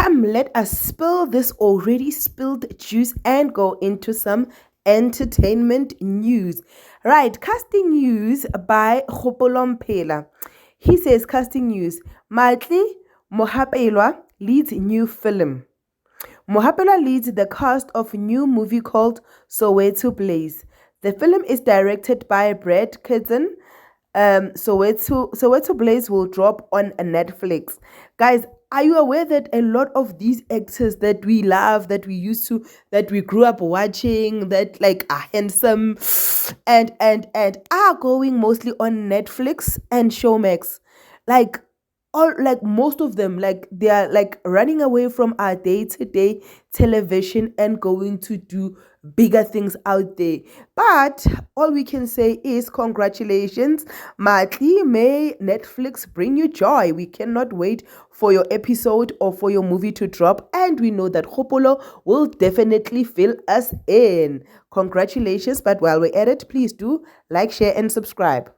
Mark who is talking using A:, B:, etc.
A: Come, let us spill this already spilled juice and go into some entertainment news. Right, casting news by Mohapeloa. He says, casting news. Matli Mohapeloa leads new film. Mohapeloa leads the cast of a new movie called Soweto Blaze. The film is directed by Brad Kidson. Soweto Blaze will drop on Netflix. Guys, are you aware that a lot of these actors that we love, that we used to, that we grew up watching, that like are handsome and are going mostly on Netflix and Showmax? Like all, like most of them, like they are like running away from our day-to-day television and going to do bigger things out there. But all we can say is congratulations, Matli. May Netflix bring you joy. We cannot wait for your episode or for your movie to drop, and we know that Hopolo will definitely fill us in. Congratulations. But while we're at it, please do like, share and subscribe.